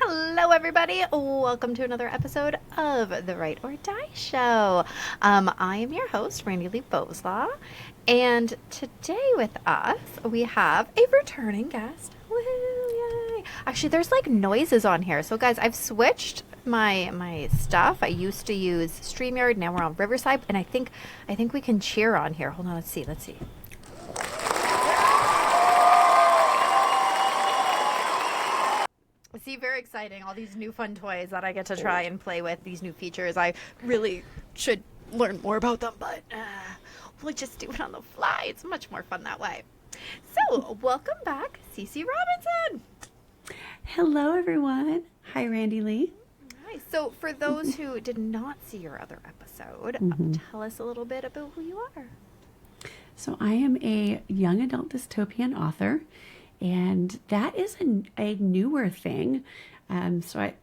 Hello, everybody. Welcome to another episode of the Write or Die Show. I am your host, Randi-lee, and today with us we have a returning guest. Woohoo! Yay! Actually, there's like noises on here. So, guys, I've switched my stuff. I used to use StreamYard. Now we're on Riverside, and I think we can cheer on here. Hold on, let's see. See, very exciting. All these new fun toys that I get to try and play with, these new features. I really should learn more about them, but we'll just do it on the fly. It's much more fun that way. So, welcome back, Cece Robinson. Hello, everyone. Hi, Randi-lee. Hi. So, for those who did not see your other episode, tell us a little bit about who you are. So, I am a young adult dystopian author. And that is a newer thing.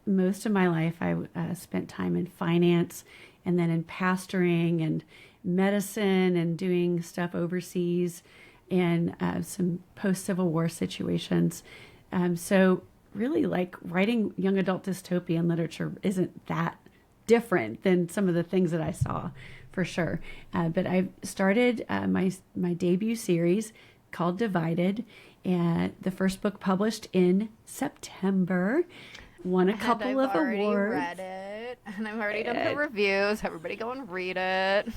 Most of my life, I spent time in finance and then in pastoring and medicine and doing stuff overseas and some post-Civil War situations. So really, like, writing young adult dystopian literature isn't that different than some of the things that I saw, for sure. But I started my debut series called Divided. And the first book published in September won a couple of awards. I've already read it, and I've already done the reviews. Everybody go and read it.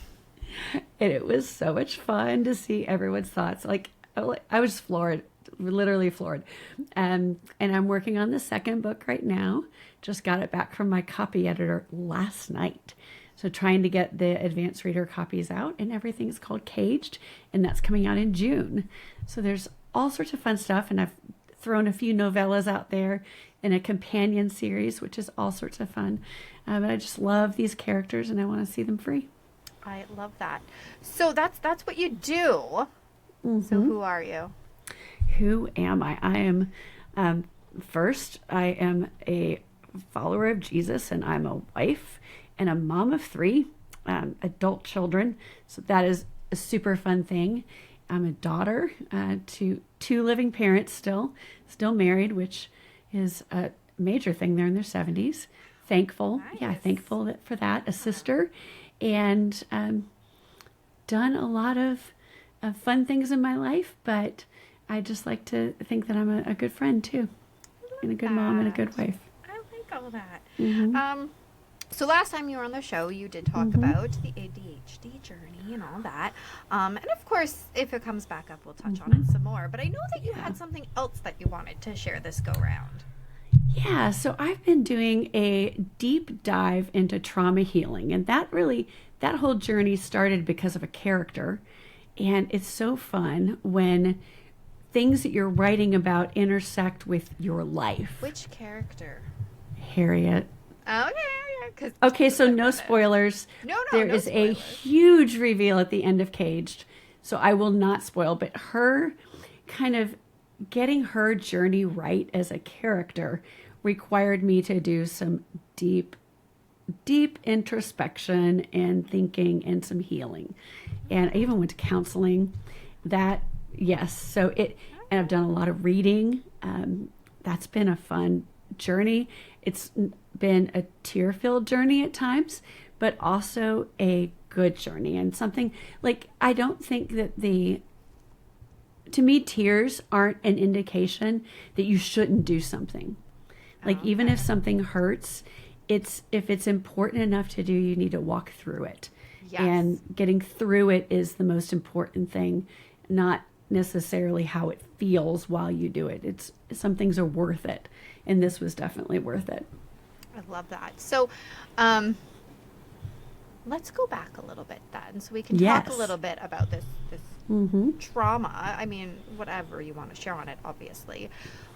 And it was so much fun to see everyone's thoughts. I was floored, literally floored. And I'm working on the second book right now. Just got it back from my copy editor last night. So trying to get the advanced reader copies out, and everything's called Caged, and that's coming out in June. So there's all sorts of fun stuff, and I've thrown a few novellas out there in a companion series, which is all sorts of fun. But I just love these characters, and I want to see them free. I love that. So that's what you do. So who are you? Who am I? I am, first, I am a follower of Jesus, and I'm a wife and a mom of 3 adult children. So that is a super fun thing. I'm a daughter to 2 living parents still married, which is a major thing. They're in their 70s. Thankful. Nice. Yeah, thankful for that. A sister. And done a lot of fun things in my life, but I just like to think that I'm a good friend too. And a good mom and a good wife. I like all that. So last time you were on the show, you did talk about the ADHD journey and all that. And of course, if it comes back up, we'll touch on it some more. But I know that you had something else that you wanted to share this go round. Yeah, so I've been doing a deep dive into trauma healing. And that whole journey started because of a character. And it's so fun when things that you're writing about intersect with your life. Which character? Harriet. Okay, so no spoilers. There no is spoilers. A huge reveal at the end of Caged, so I will not spoil, but her kind of getting her journey right as a character required me to do some deep introspection and thinking and some healing. And I even went to counseling. And I've done a lot of reading. That's been a fun journey. It's been a tear-filled journey at times, but also a good journey, and something like, I don't think that to me, tears aren't an indication that you shouldn't do something. Like, even if something hurts, if it's important enough to do, you need to walk through it. Yes. And getting through it is the most important thing, not necessarily how it feels while you do it. Some things are worth it, and this was definitely worth it. I love that. So, let's go back a little bit then, so we can talk a little bit about this trauma. I mean, whatever you want to share on it, obviously.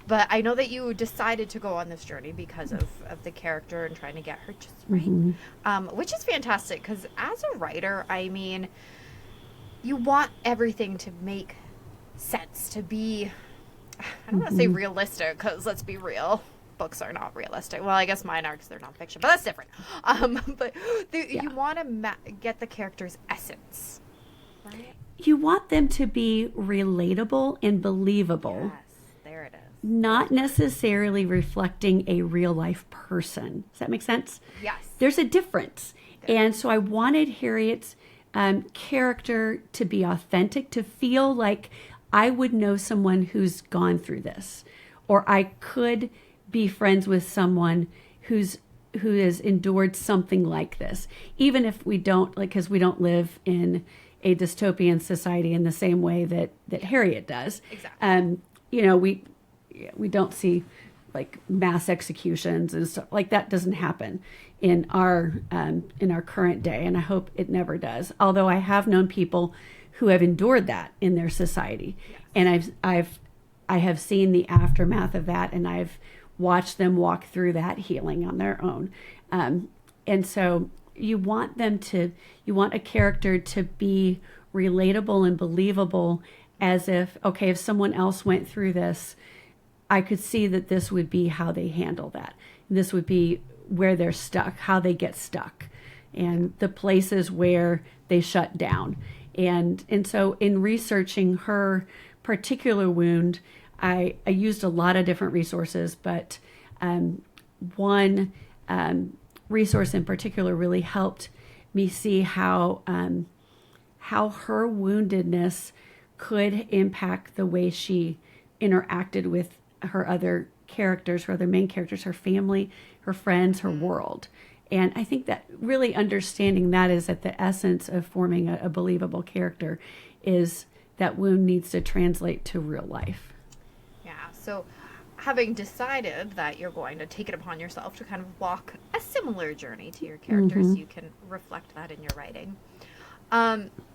But I know that you decided to go on this journey because of the character and trying to get her just right, which is fantastic, because as a writer, I mean, you want everything to make sense, to be, I don't want to say realistic, because let's be real, books are not realistic. Well, I guess mine are because they're nonfiction, but that's different. But you want to get the character's essence, right? You want them to be relatable and believable. Yes, there it is. not necessarily reflecting a real life person. Does that make sense? Yes. There's a difference. And so I wanted Harriet's character to be authentic, to feel like I would know someone who's gone through this, or I could be friends with someone who has endured something like this, even if we don't, like, because we don't live in a dystopian society in the same way that Harriet does. Exactly. We don't see like mass executions and stuff like that. Doesn't happen in our current day, and I hope it never does. Although I have known people who have endured that in their society, yes. And I have seen the aftermath of that, and I've watched them walk through that healing on their own. And so you want a character to be relatable and believable, as if, okay, if someone else went through this, I could see that this would be how they handle that. This would be where they're stuck, how they get stuck, and the places where they shut down. And so in researching her particular wound, I used a lot of different resources, but one resource in particular really helped me see how her woundedness could impact the way she interacted with her other characters, her other main characters, her family, her friends, her world. And I think that really understanding that is at the essence of forming a believable character, is that wound needs to translate to real life. Yeah. So having decided that you're going to take it upon yourself to kind of walk a similar journey to your characters, mm-hmm. you can reflect that in your writing.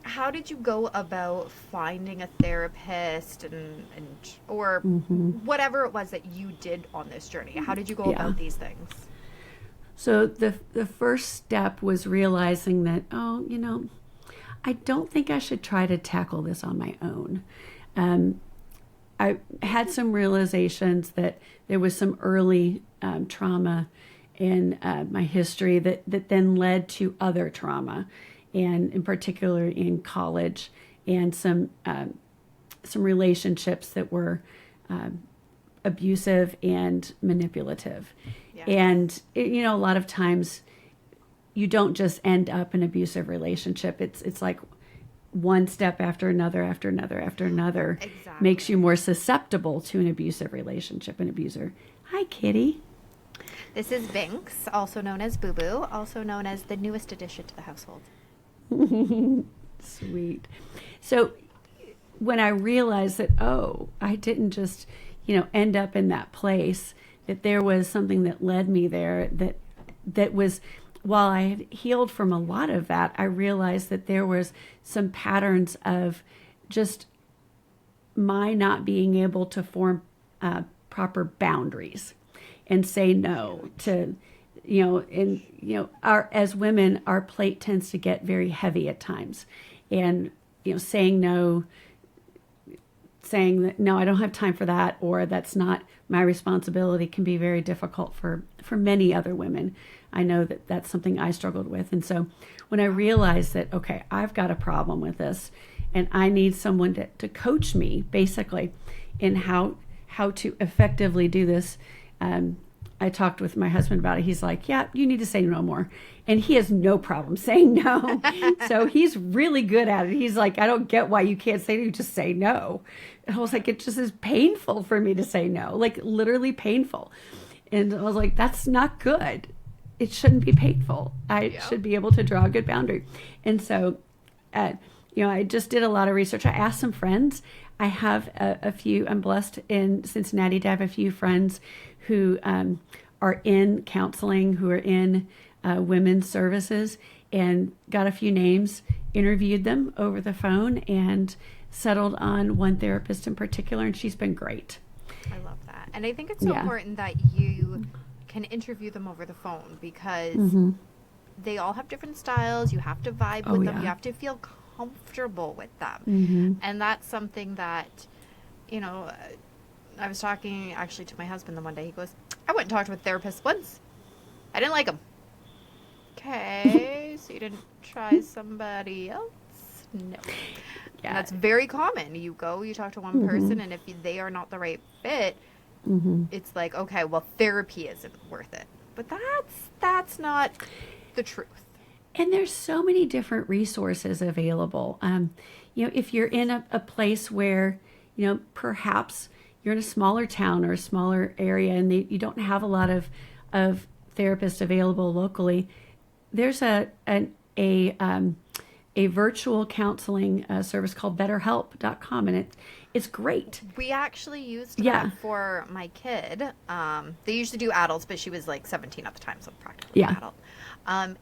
How did you go about finding a therapist or mm-hmm. whatever it was that you did on this journey? How did you go about these things? So the first step was realizing that, I don't think I should try to tackle this on my own. I had some realizations that there was some early trauma in my history that then led to other trauma, and in particular in college, and some relationships that were abusive and manipulative. Yeah. And a lot of times you don't just end up in an abusive relationship. It's like one step after another exactly. Makes you more susceptible to an abusive relationship, an abuser. Hi, Kitty. This is Binks, also known as Boo Boo, also known as the newest addition to the household. Sweet. So when I realized that, I didn't just, end up in that place, that there was something that led me there, that was, while I had healed from a lot of that, I realized that there was some patterns of just my not being able to form proper boundaries and say no to, as women, our plate tends to get very heavy at times. And, saying no, saying that, no, I don't have time for that, or that's not my responsibility, can be very difficult for many other women. I know that that's something I struggled with. And so when I realized that, okay, I've got a problem with this, and I need someone to coach me basically in how to effectively do this, I talked with my husband about it. He's like, yeah, you need to say no more. And he has no problem saying no. So he's really good at it. He's like, I don't get why you can't say no, you just say no. And I was like, it just is painful for me to say no, like literally painful. And I was like, that's not good. It shouldn't be painful. I should be able to draw a good boundary. And so, I just did a lot of research. I asked some friends. I have a few, I'm blessed in Cincinnati to have a few friends who are in counseling, who are in women's services, and got a few names, interviewed them over the phone, and settled on one therapist in particular, and she's been great. I love that. And I think it's so important that you can interview them over the phone, because mm-hmm. they all have different styles. You have to vibe with them. You have to feel comfortable with them. Mm-hmm. And that's something that, I was talking actually to my husband the one day. He goes, I went and talked to a therapist once. I didn't like him. Okay, so you didn't try somebody else? No. Yeah. And that's very common. You talk to one mm-hmm. person, and if they are not the right fit, it's like, okay, well, therapy isn't worth it. But that's not the truth. And there's so many different resources available. If you're in a place where, perhaps you're in a smaller town or a smaller area and you don't have a lot of therapists available locally, there's a virtual counseling service called betterhelp.com, and it's great. We actually used that for my kid. They usually do adults, but she was like 17 at the time, so practically an adult. And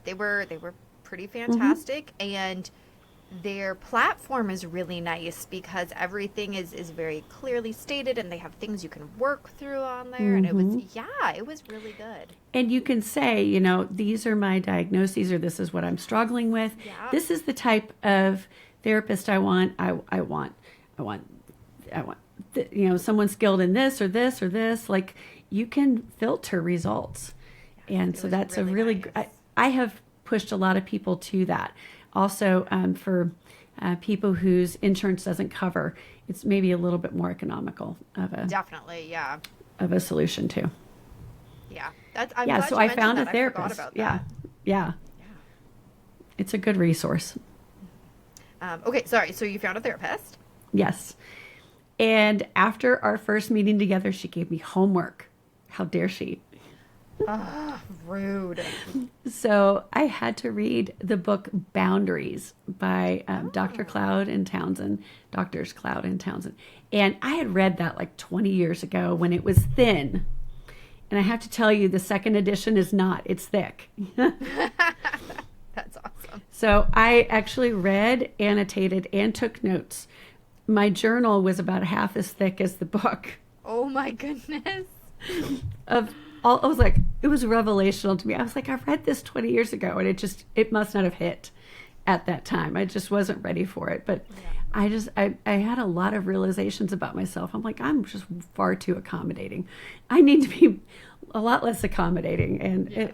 they were pretty fantastic, and their platform is really nice because everything is very clearly stated, and they have things you can work through on there, and it was really good. And you can say, these are my diagnoses, or this is what I'm struggling with. Yeah. This is the type of therapist I want. I want someone skilled in this or this or this. Like, you can filter results. And so that's really nice. I have pushed a lot of people to that. Also, for people whose insurance doesn't cover, it's maybe a little bit more economical of a solution too. Yeah, so I found a therapist. Yeah. It's a good resource. Okay, sorry. So you found a therapist? Yes. And after our first meeting together, she gave me homework. How dare she? Oh, rude. So I had to read the book Boundaries by Dr. Cloud and Townsend, Doctors Cloud and Townsend. And I had read that like 20 years ago when it was thin. And I have to tell you, the second edition is not. It's thick. That's awesome. So I actually read, annotated, and took notes. My journal was about half as thick as the book. Oh my goodness. I was like, it was revelational to me. I was like, I read this 20 years ago, and it must not have hit at that time. I just wasn't ready for it. But I had a lot of realizations about myself. I'm like, I'm just far too accommodating. I need to be a lot less accommodating. And,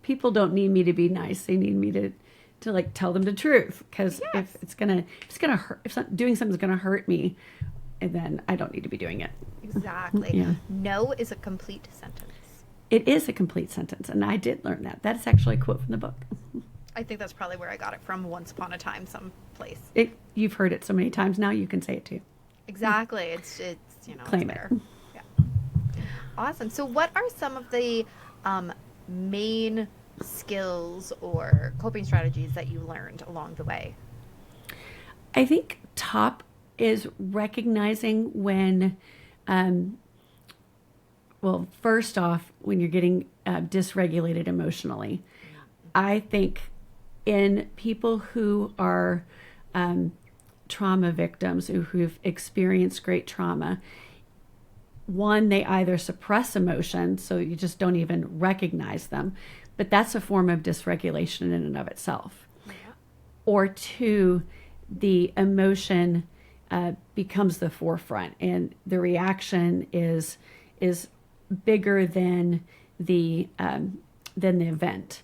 people don't need me to be nice. They need me to like tell them the truth. Because if it's going to hurt, if doing something's going to hurt me, and then I don't need to be doing it. Exactly. Yeah. No is a complete sentence. It is a complete sentence, and I did learn that. That's actually a quote from the book. I think that's probably where I got it from, once upon a time, someplace. You've heard it so many times now, you can say it too. Exactly. It's claim it's it. Yeah. Awesome. So what are some of the main skills or coping strategies that you learned along the way? I think top is recognizing when, first off, when you're getting dysregulated emotionally. I think in people who are trauma victims, who've experienced great trauma, one, they either suppress emotion, so you just don't even recognize them, but that's a form of dysregulation in and of itself. Yeah. Or two, the emotion becomes the forefront, and the reaction is bigger than the event.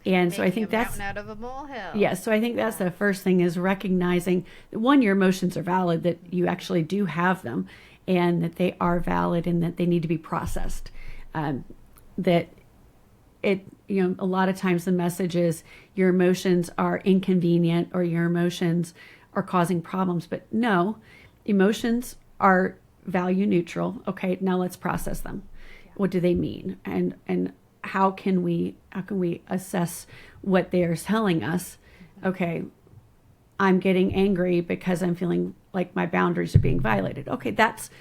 And so I think that's mountain out of a molehill. Yeah, so I think that's the first thing, is recognizing that, one, your emotions are valid, that you actually do have them, and that they are valid and that they need to be processed. That it, a lot of times the message is your emotions are inconvenient or your emotions are causing problems, but no, emotions are value neutral. Okay, now let's process them. Yeah. What do they mean? And how can we assess what they're telling us? Okay, I'm getting angry because I'm feeling like my boundaries are being violated. Okay, that's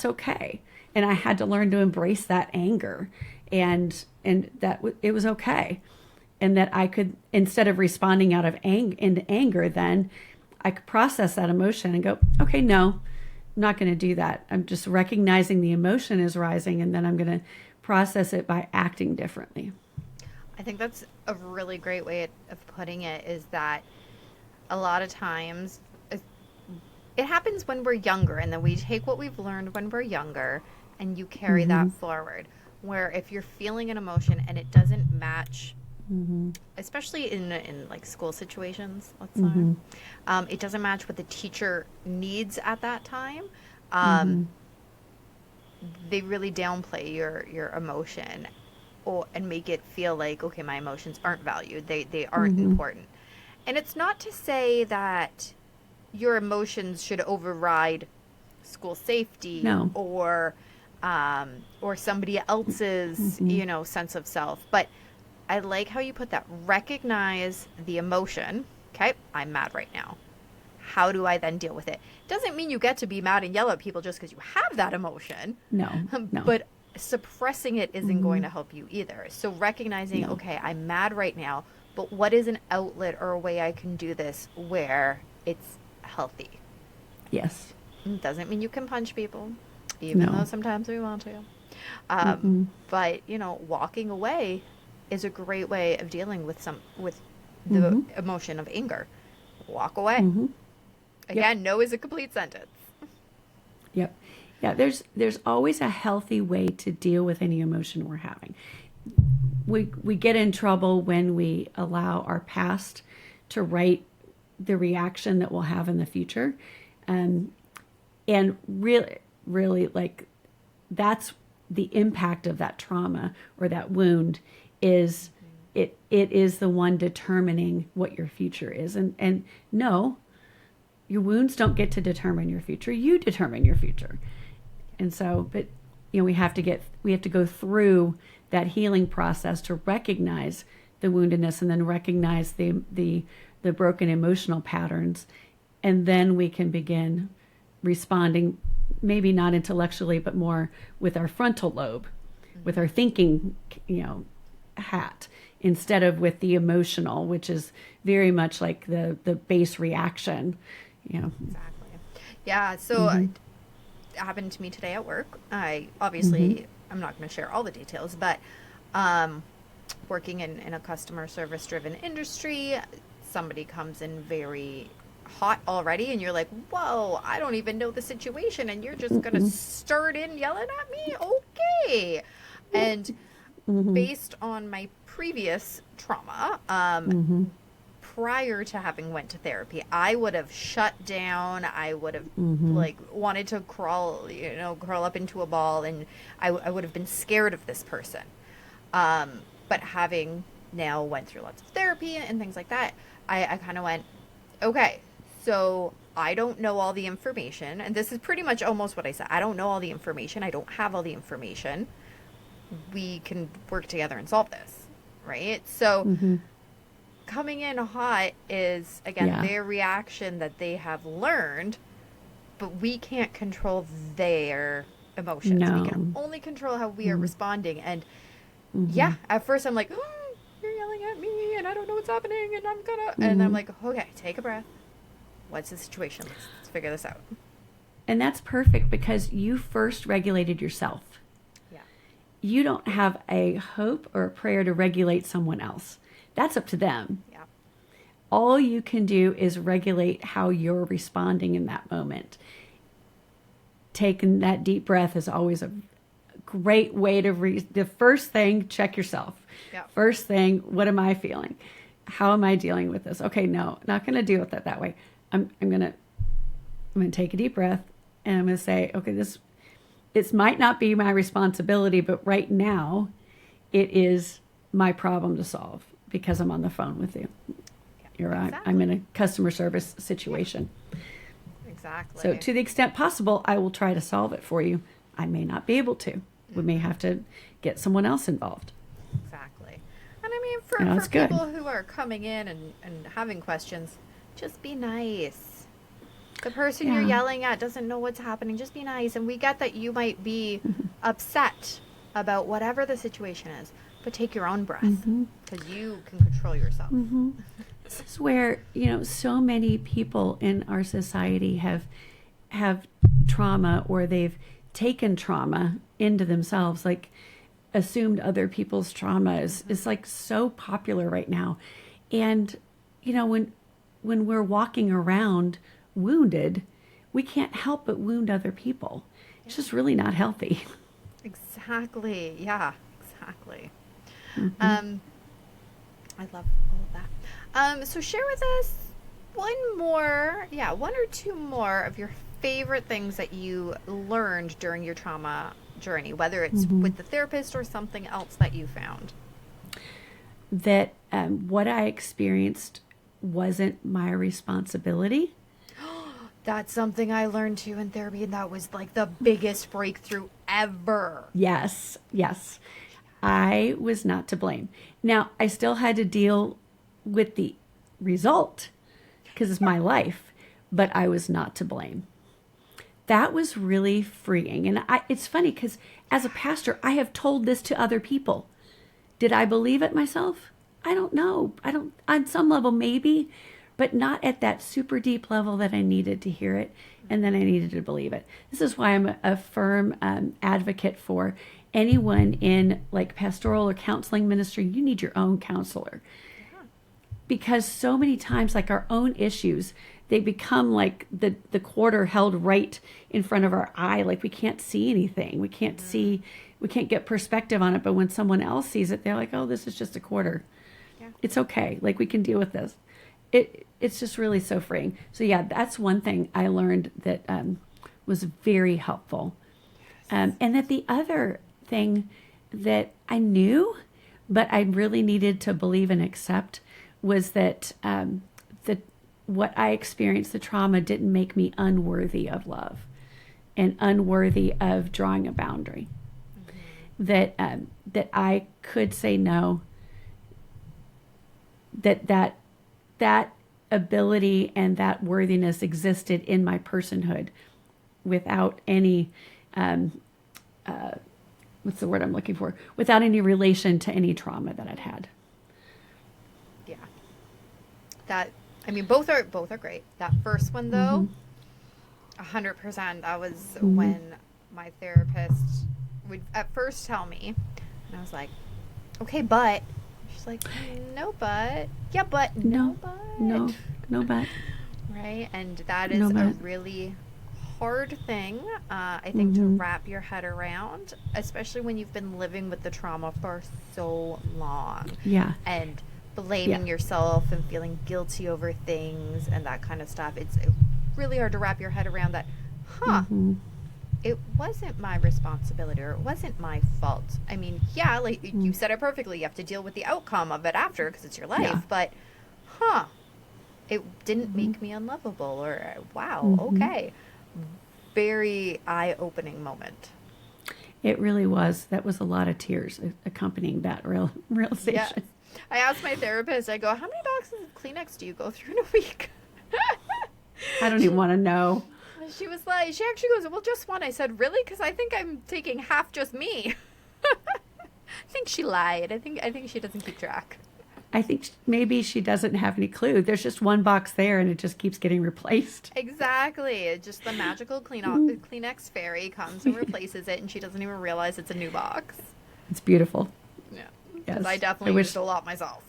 okay. And I had to learn to embrace that anger, and that it was okay. And that I could, instead of responding out of anger, then I could process that emotion and go, okay, no, I'm not going to do that. I'm just recognizing the emotion is rising, and then I'm going to process it by acting differently. I think that's a really great way of putting it, is that a lot of times it happens when we're younger, and then we take what we've learned when we're younger and you carry that forward. Where if you're feeling an emotion and it doesn't match, especially in like school situations, let's say, it doesn't match what the teacher needs at that time, they really downplay your emotion, and make it feel like, okay, my emotions aren't valued. They aren't important. And it's not to say that your emotions should override school safety or somebody else's, sense of self. But I like how you put that. Recognize the emotion. Okay, I'm mad right now. How do I then deal with it? Doesn't mean you get to be mad and yell at people just because you have that emotion. No. But suppressing it isn't going to help you either. So recognizing, okay, I'm mad right now, but what is an outlet or a way I can do this where it's healthy? Yes. It doesn't mean you can punch people, even though sometimes we want to. But, walking away is a great way of dealing with the emotion of anger. Walk away. Again, no is a complete sentence. Yep. Yeah, there's always a healthy way to deal with any emotion we're having. We get in trouble when we allow our past to write the reaction that we'll have in the future. And really, like, that's the impact of that trauma or that wound is it is the one determining what your future is. And no, your wounds don't get to determine your future. You determine your future. And so, but we have to go through that healing process to recognize the woundedness and then recognize the broken emotional patterns. And then we can begin responding, maybe not intellectually, but more with our frontal lobe, with our thinking, hat, instead of with the emotional, which is very much like the base reaction, Exactly. Yeah. So it happened to me today at work. I obviously, I'm not going to share all the details, but working in a customer service driven industry, somebody comes in very hot already and you're like, whoa, I don't even know the situation and you're just going to start in yelling at me? Okay. And based on my previous trauma, prior to having went to therapy, I would have shut down. I would have wanted to crawl up into a ball, and I would have been scared of this person. But having now went through lots of therapy and things like that, I kind of went, okay, so I don't know all the information. And this is pretty much almost what I said. I don't know all the information. I don't have all the information. We can work together and solve this, right? So coming in hot is, again, their reaction that they have learned, but we can't control their emotions. We can only control how we are responding. And at first I'm like, oh, you're yelling at me and I don't know what's happening and I'm gonna, and I'm like, okay, take a breath. What's the situation? Let's figure this out. And that's perfect because you first regulated yourself. Yeah. You don't have a hope or a prayer to regulate someone else. That's up to them. Yeah. All you can do is regulate how you're responding in that moment. Taking that deep breath is always a great way to the first thing, check yourself. Yeah. First thing, what am I feeling? How am I dealing with this? Okay, no, not going to deal with it that way. I'm going to take a deep breath and I'm going to say, okay, this might not be my responsibility, but right now it is my problem to solve because I'm on the phone with you. Exactly. I'm in a customer service situation. Exactly. So to the extent possible, I will try to solve it for you. I may not be able to. We may have to get someone else involved. Exactly. And I mean, for people who are coming in and having questions, just be nice. The person you're yelling at doesn't know what's happening. Just be nice. And we get that you might be upset about whatever the situation is, but take your own breath because you can control yourself. This is where, so many people in our society have trauma, or they've taken trauma into themselves, like assumed other people's trauma is like so popular right now. And, when we're walking around wounded, we can't help but wound other people. It's just really not healthy. Exactly. Yeah, exactly. I love all of that. So share with us one or two more of your favorite things that you learned during your trauma journey, whether it's with the therapist or something else that you found? That what I experienced wasn't my responsibility. That's something I learned too in therapy, and that was like the biggest breakthrough ever. Yes, yes. I was not to blame. Now, I still had to deal with the result because it's my life, but I was not to blame. That was really freeing. And it's funny because as a pastor, I have told this to other people. Did I believe it myself? I don't know. On some level, maybe, but not at that super deep level that I needed to hear it. And then I needed to believe it. This is why I'm a firm advocate for anyone in like pastoral or counseling ministry. You need your own counselor. Yeah. Because so many times, like our own issues, they become like the quarter held right in front of our eye. Like we can't see anything. We can't see, we can't get perspective on it. But when someone else sees it, they're like, oh, this is just a quarter. Yeah. It's okay. Like we can deal with this. It's just really so freeing. So yeah, that's one thing I learned that was very helpful. Yes. And that the other thing that I knew, but I really needed to believe and accept was that what I experienced, the trauma, didn't make me unworthy of love and unworthy of drawing a boundary. Mm-hmm. That I could say no. That ability and that worthiness existed in my personhood without any what's the word I'm looking for? Without any relation to any trauma that I'd had. Yeah. I mean, both are great. That first one though, 100%, that was when my therapist would at first tell me, and I was like, okay, but she's like, no, but yeah, but no, but no, but right. And that is a really hard thing, I think, to wrap your head around, especially when you've been living with the trauma for so long. Yeah. And blaming yourself and feeling guilty over things and that kind of stuff. It's really hard to wrap your head around that, it wasn't my responsibility or it wasn't my fault. I mean, yeah, like you said it perfectly. You have to deal with the outcome of it after because it's your life. But, it didn't make me unlovable or, wow, okay. Very eye-opening moment. It really was. That was a lot of tears accompanying that realization. Yes. I asked my therapist, I go, how many boxes of Kleenex do you go through in a week? I don't even want to know. She was like, she actually goes, well, just one. I said, really? Because I think I'm taking half just me. I think she lied. I think she doesn't keep track. I think maybe she doesn't have any clue. There's just one box there and it just keeps getting replaced. Exactly. It's just the magical Kleenex fairy comes and replaces it and she doesn't even realize it's a new box. It's beautiful. Yeah. Because I definitely used a lot myself.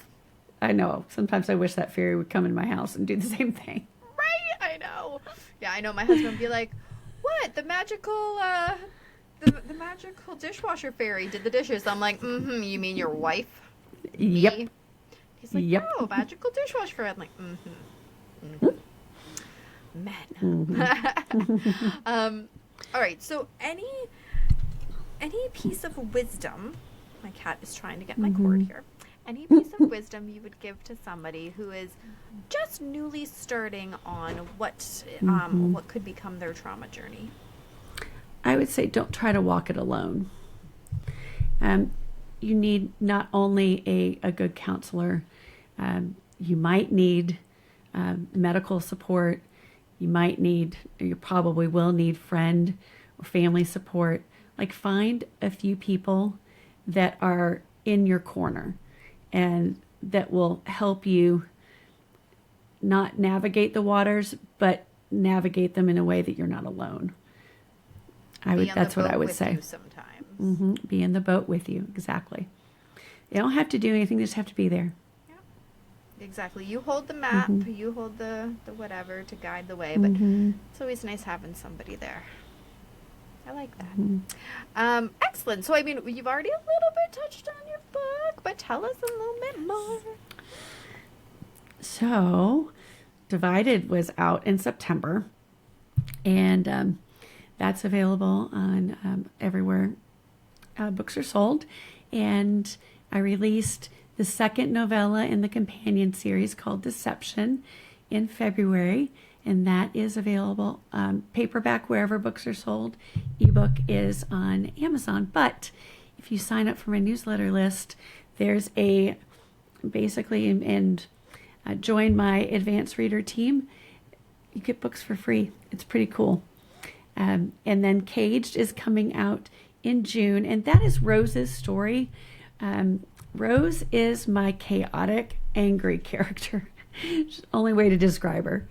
I know. Sometimes I wish that fairy would come in my house and do the same thing. Right? I know. Yeah, I know. My husband would be like, what? The magical the magical dishwasher fairy did the dishes. I'm like, you mean your wife? Yep. Me? He's like, no, magical dishwasher fairy. I'm like, Men. All right. So any piece of wisdom, my cat is trying to get my cord here. Any piece of wisdom you would give to somebody who is just newly starting on what could become their trauma journey? I would say don't try to walk it alone. You need not only a good counselor, you might need medical support. You probably will need friend or family support. Like find a few people that are in your corner and that will help you not navigate the waters, but navigate them in a way that you're not alone. That's what I would say. Sometimes. Be in the boat with you. Exactly. You don't have to do anything. You just have to be there. Yeah. Exactly. You hold the map. You hold the whatever to guide the way. But it's always nice having somebody there. I like that. Excellent. So, I mean, you've already a little bit touched on your book, but tell us a little bit more. So, Divided was out in September. And That's available on everywhere books are sold. And I released the second novella in the companion series called Deception in February, and that is available paperback wherever books are sold. Ebook is on Amazon. But if you sign up for my newsletter list, there's a basically and join my advanced reader team. You get books for free. It's pretty cool. And then Caged is coming out in June, and that is Rose's story. Rose is my chaotic, angry character. It's the only way to describe her.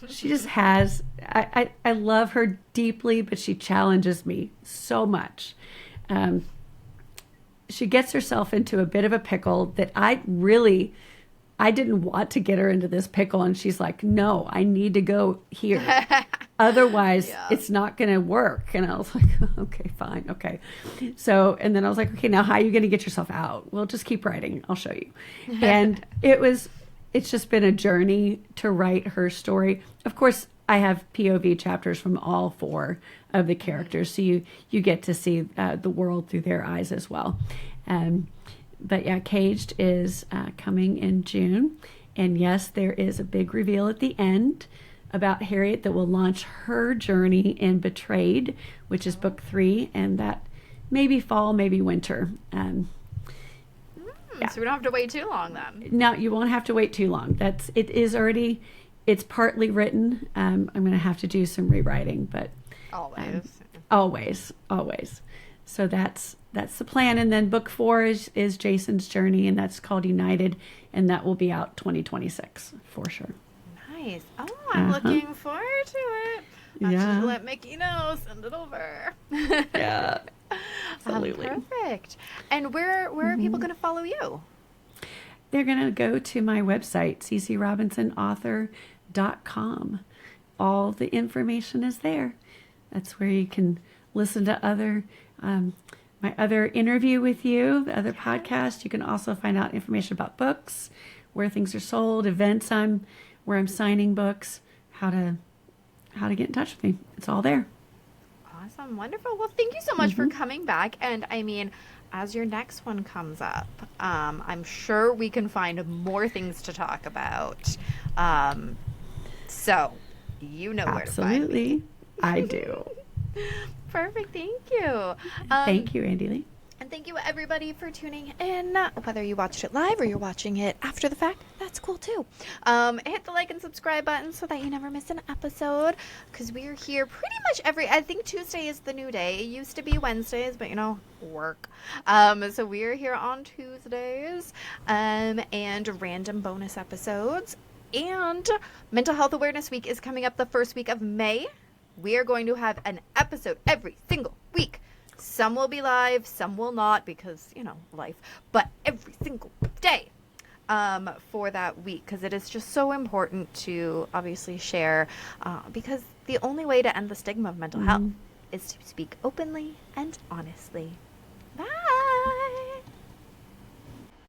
She just has, I love her deeply, but she challenges me so much. She gets herself into a bit of a pickle that I didn't want to get her into this pickle. And she's like, no, I need to go here. Otherwise, it's not going to work. And I was like, okay, fine. Okay. So, and then I was like, okay, now how are you going to get yourself out? Well, just keep writing. I'll show you. And it's just been a journey to write her story. Of course, I have POV chapters from all 4 of the characters. So you get to see the world through their eyes as well. But yeah, Caged is coming in June. And yes, there is a big reveal at the end about Harriet that will launch her journey in Betrayed, which is book 3. And that maybe fall, maybe winter. Yeah. So we don't have to wait too long then. No, you won't have to wait too long. It's partly written. I'm going to have to do some rewriting, but always. So that's the plan. And then book 4 is Jason's journey, and that's called United, and that will be out 2026 for sure. Nice. Oh, I'm looking forward to it. I'll just let Mickey know. Send it over. Yeah. Absolutely. Perfect. And where are people going to follow you? They're going to go to my website, ccrobinsonauthor.com. All the information is there. That's where you can listen to my other interview with you, the other podcast. You can also find out information about books, where things are sold, events where I'm signing books, how to get in touch with me. It's all there. Awesome. Wonderful. Well, thank you so much for coming back. And I mean, as your next one comes up, I'm sure we can find more things to talk about. So you know where to find me. Absolutely. I do. Perfect. Thank you. Thank you, Randi-lee. And thank you, everybody, for tuning in. Whether you watched it live or you're watching it after the fact, that's cool, too. Hit the like and subscribe button so that you never miss an episode, because we're here pretty much I think Tuesday is the new day. It used to be Wednesdays, but, work. So we're here on Tuesdays, and random bonus episodes. And Mental Health Awareness Week is coming up the first week of May. We are going to have an episode every single week. Some will be live, some will not because, life. But every single day for that week, because it is just so important to obviously share, because the only way to end the stigma of mental health is to speak openly and honestly.